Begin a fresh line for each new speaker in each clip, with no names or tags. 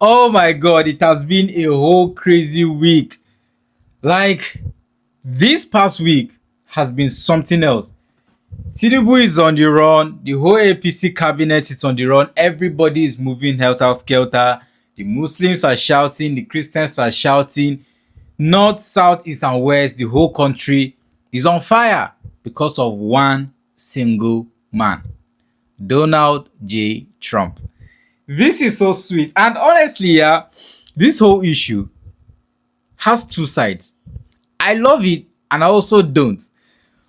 Oh my god, it has been a whole crazy week. Like, this past week has been something else. Tinubu is on the run, the whole APC cabinet is on the run, everybody is moving helter skelter. The Muslims are shouting, the Christians are shouting. North, south, east, and west, the whole country is on fire because of one single man, Donald J. Trump. This is so sweet. And honestly, yeah, this whole issue has two sides. I love it and I also don't.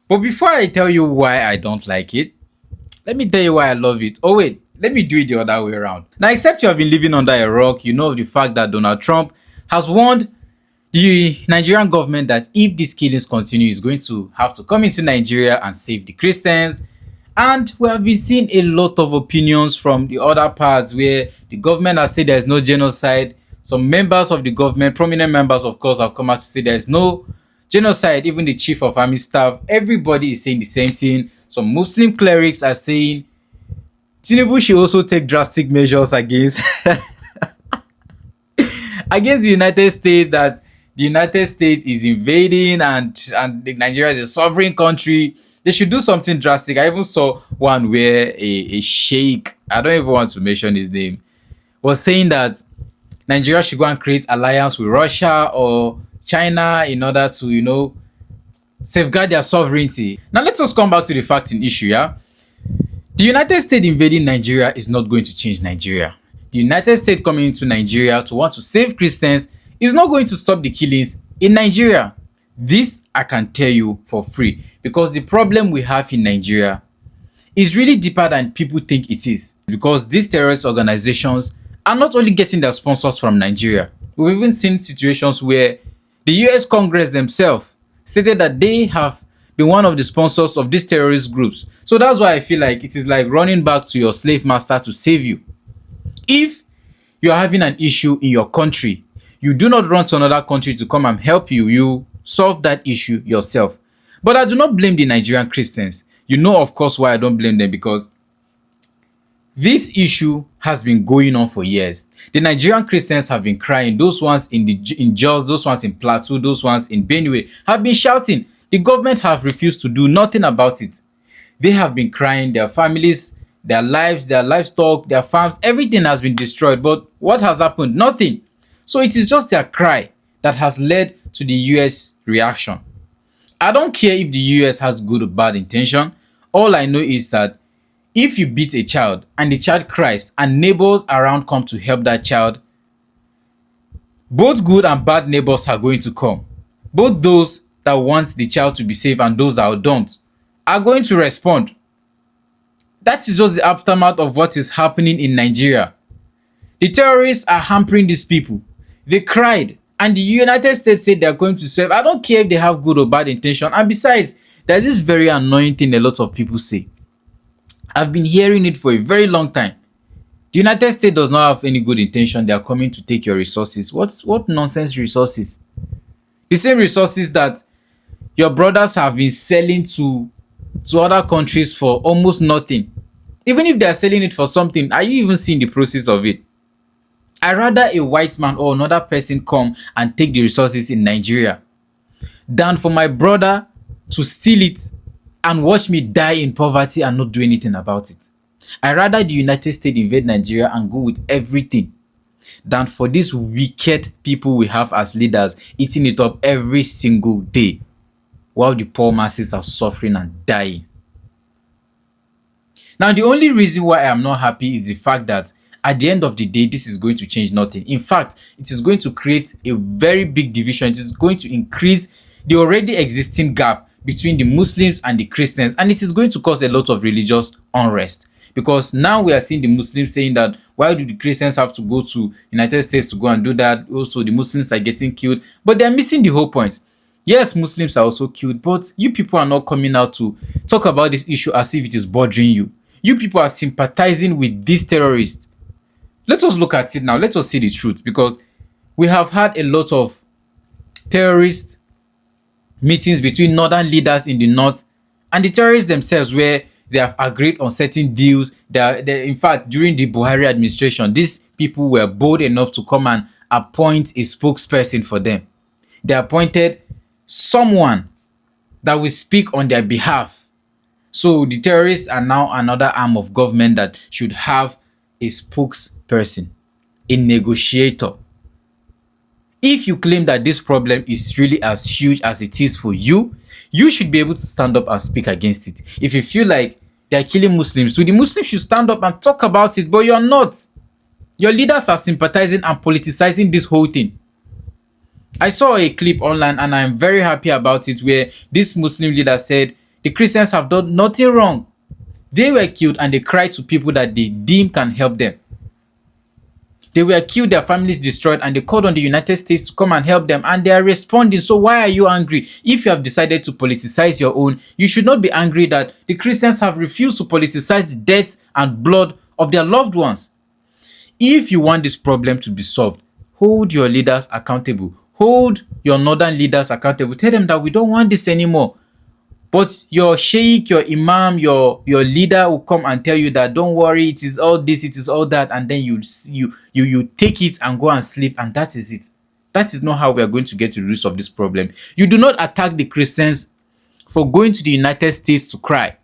But before I tell you why I don't like it, let me tell you why I love it. Oh, wait, let me do it the other way around. Now, except you have been living under a rock, you know the fact that Donald Trump has warned the Nigerian government that if these killings continue, he's going to have to come into Nigeria and save the Christians. And we have been seeing a lot of opinions from the other parts where the government has said there is no genocide. Some members of the government, prominent members, of course, have come out to say there is no genocide. Even the chief of army staff, everybody is saying the same thing. Some Muslim clerics are saying Tinubu should also take drastic measures against against the United States, that the United States is invading and Nigeria is a sovereign country. They should do something drastic. I even saw one where a sheikh, I don't even want to mention his name, was saying that Nigeria should go and create alliance with Russia or China in order to, safeguard their sovereignty. Now let us come back to the fact in issue, yeah? The United States invading Nigeria is not going to change Nigeria. The United States coming into Nigeria to want to save Christians is not going to stop the killings in Nigeria. This I can tell you for free, because the problem we have in Nigeria is really deeper than people think it is, because these terrorist organizations are not only getting their sponsors from Nigeria. We've even seen situations where the US Congress themselves stated that they have been one of the sponsors of these terrorist groups. So that's why I feel like it is like running back to your slave master to save you. If you are having an issue in your country, you do not run to another country to come and help you. You solve that issue yourself. But I do not blame the Nigerian Christians. You know, of course, why I don't blame them, because this issue has been going on for years. The Nigerian Christians have been crying. Those ones in Jos, those ones in Plateau, those ones in Benue have been shouting. The government have refused to do nothing about it. They have been crying. Their families, their lives, their livestock, their farms, everything has been destroyed. But what has happened? Nothing. So it is just their cry that has led to the US reaction. I don't care if the US has good or bad intention. All I know is that if you beat a child and the child cries and neighbors around come to help that child, both good and bad neighbors are going to come. Both those that want the child to be safe and those that don't are going to respond. That is just the aftermath of what is happening in Nigeria. The terrorists are hampering these people. They cried and the United States said they are going to serve. I don't care if they have good or bad intention. And besides, there's this very annoying thing a lot of people say. I've been hearing it for a very long time. The United States does not have any good intention. They are coming to take your resources. What nonsense resources? The same resources that your brothers have been selling to other countries for almost nothing. Even if they are selling it for something, are you even seeing the process of it? I'd rather a white man or another person come and take the resources in Nigeria than for my brother to steal it and watch me die in poverty and not do anything about it. I'd rather the United States invade Nigeria and go with everything than for these wicked people we have as leaders eating it up every single day while the poor masses are suffering and dying. Now, the only reason why I am not happy is the fact that at the end of the day, this is going to change nothing. In fact, it is going to create a very big division. It is going to increase the already existing gap between the Muslims and the Christians, and it is going to cause a lot of religious unrest, because now we are seeing the Muslims saying that why do the Christians have to go to United States to go and do that? Also, the Muslims are getting killed, but they are missing the whole point. Yes, Muslims are also killed, but you people are not coming out to talk about this issue as if it is bothering you. You people are sympathizing with these terrorists. Let us look at it now. Let us see the truth, because we have had a lot of terrorist meetings between northern leaders in the north and the terrorists themselves, where they have agreed on certain deals. In fact, during the Buhari administration, these people were bold enough to come and appoint a spokesperson for them. They appointed someone that will speak on their behalf. So the terrorists are now another arm of government that should have a spokesperson, a negotiator. If you claim that this problem is really as huge as it is for you, you should be able to stand up and speak against it. If you feel like they are killing Muslims, so the Muslims should stand up and talk about it, but you're not. Your leaders are sympathizing and politicizing this whole thing. I saw a clip online and I'm very happy about it, where this Muslim leader said the Christians have done nothing wrong. They were killed and they cried to people that they deem can help them. They were killed, their families destroyed, and they called on the United States to come and help them, and they are responding. So why are you angry? If you have decided to politicize your own, you should not be angry that the Christians have refused to politicize the death and blood of their loved ones. If you want this problem to be solved, hold your leaders accountable. Hold your northern leaders accountable. Tell them that we don't want this anymore. But your sheikh, your imam, your leader will come and tell you that don't worry, it is all this, it is all that, and then you take it and go and sleep, and that is it. That is not how we are going to get to the root of this problem. You do not attack the Christians for going to the United States to cry.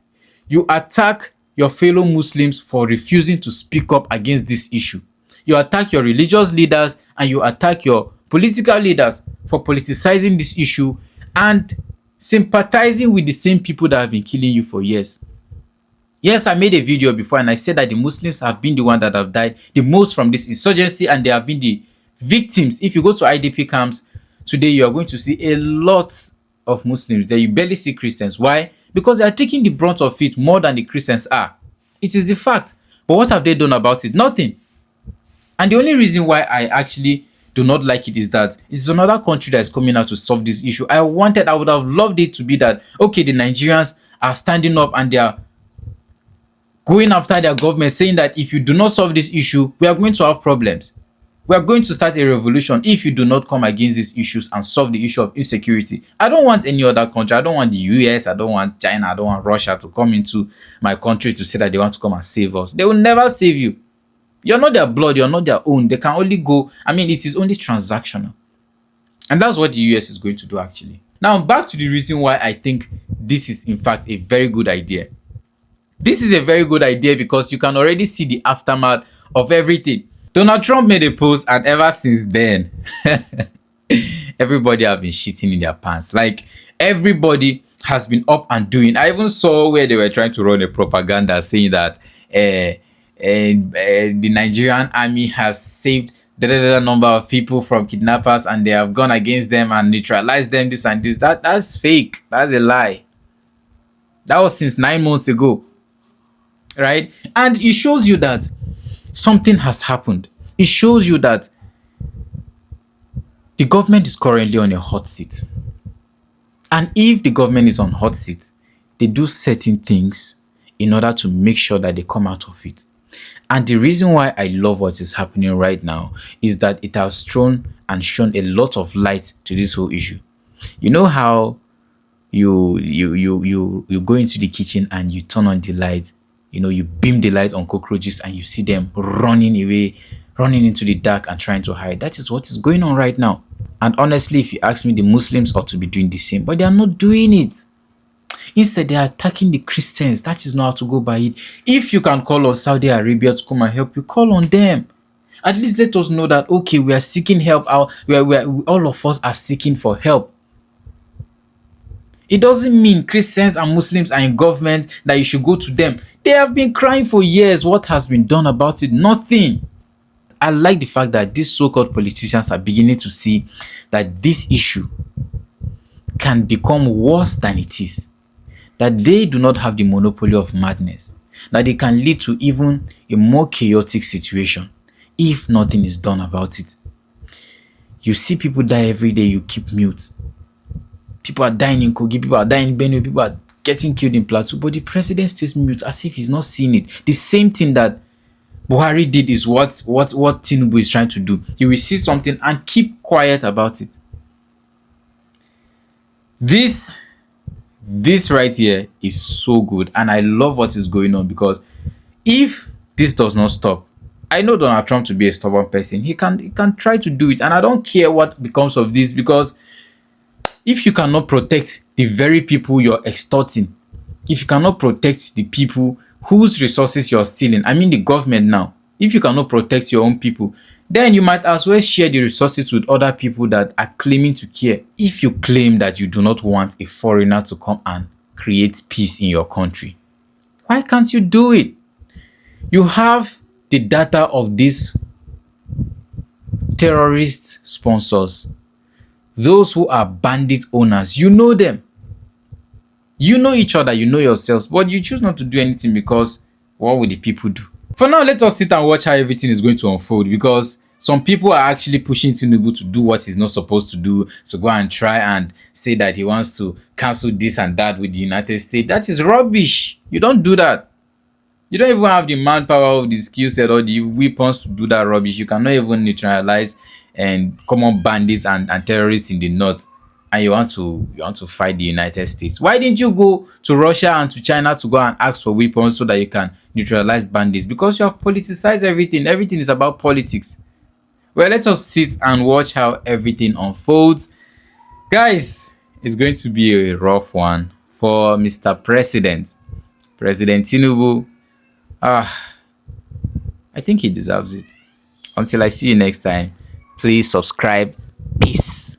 You attack your fellow Muslims for refusing to speak up against this issue. You attack your religious leaders and you attack your political leaders for politicizing this issue and sympathizing with the same people that have been killing you for years. Yes, I made a video before and I said that the Muslims have been the one that have died the most from this insurgency, and they have been the victims. If you go to IDP camps today, you are going to see a lot of Muslims there. You barely see Christians. Why? Because they are taking the brunt of it more than the Christians are. It is the fact. But what have they done about it? Nothing. And the only reason why I actually do not like it is that it's another country that is coming out to solve this issue. I would have loved it to be that, okay, the Nigerians are standing up and they are going after their government, saying that if you do not solve this issue, we are going to have problems. We are going to start a revolution if you do not come against these issues and solve the issue of insecurity. I don't want any other country. I don't want the US. I don't want China. I don't want Russia to come into my country to say that they want to come and save us. They will never save you. You're not their blood, you're not their own. They can only go, it is only transactional. And that's what the US is going to do actually. Now, back to the reason why I think this is in fact a very good idea. This is a very good idea because you can already see the aftermath of everything. Donald Trump made a post, and ever since then, everybody have been shitting in their pants. Like, everybody has been up and doing. I even saw where they were trying to run a propaganda saying that the Nigerian army has saved the number of people from kidnappers and they have gone against them and neutralized them, this and this. That's fake. That's a lie. That was since 9 months ago, right? And it shows you that something has happened. It shows you that the government is currently on a hot seat. And if the government is on hot seat, they do certain things in order to make sure that they come out of it. And the reason why I love what is happening right now is that it has thrown and shown a lot of light to this whole issue. You know how you go into the kitchen and you turn on the light, you beam the light on cockroaches and you see them running away, running into the dark and trying to hide. That is what is going on right now. And honestly, if you ask me, the Muslims ought to be doing the same, but they are not doing it. Instead, they are attacking the Christians. That is not how to go by it. If you can call on Saudi Arabia to come and help you, call on them. At least let us know that, okay, we are seeking help out. All of us are seeking for help. It doesn't mean Christians and Muslims are in government that you should go to them. They have been crying for years. What has been done about it? Nothing. I like the fact that these so-called politicians are beginning to see that this issue can become worse than it is. That they do not have the monopoly of madness. That they can lead to even a more chaotic situation if nothing is done about it. You see people die every day, you keep mute. People are dying in Kogi, people are dying in Benue, people are getting killed in Plateau, but the president stays mute as if he's not seeing it. The same thing that Buhari did is what Tinubu is trying to do. He will see something and keep quiet about it. This This right here is so good, and I love what is going on, because if this does not stop, I know Donald Trump to be a stubborn person. He can try to do it, and I don't care what becomes of this, because if you cannot protect the very people you're extorting, if you cannot protect the people whose resources you're stealing, I mean the government now, if you cannot protect your own people, then you might as well share the resources with other people that are claiming to care. If you claim that you do not want a foreigner to come and create peace in your country, why can't you do it? You have the data of these terrorist sponsors, those who are bandit owners. You know them. You know each other, you know yourselves, but you choose not to do anything, because what will the people do? For now, let us sit and watch how everything is going to unfold, because some people are actually pushing Tinubu to do what he's not supposed to do, to go and try and say that he wants to cancel this and that with the United States. That is rubbish. You don't do that. You don't even have the manpower or the skill set or the weapons to do that rubbish. You cannot even neutralize and common bandits and terrorists in the north, and you want to fight the United States. Why didn't you go to Russia and to China to go and ask for weapons so that you can neutralize bandits? Because you have politicized everything. Everything is about politics. Well, let us sit and watch how everything unfolds. Guys, it's going to be a rough one for Mr. President. President Tinubu. I think he deserves it. Until I see you next time, please subscribe. Peace.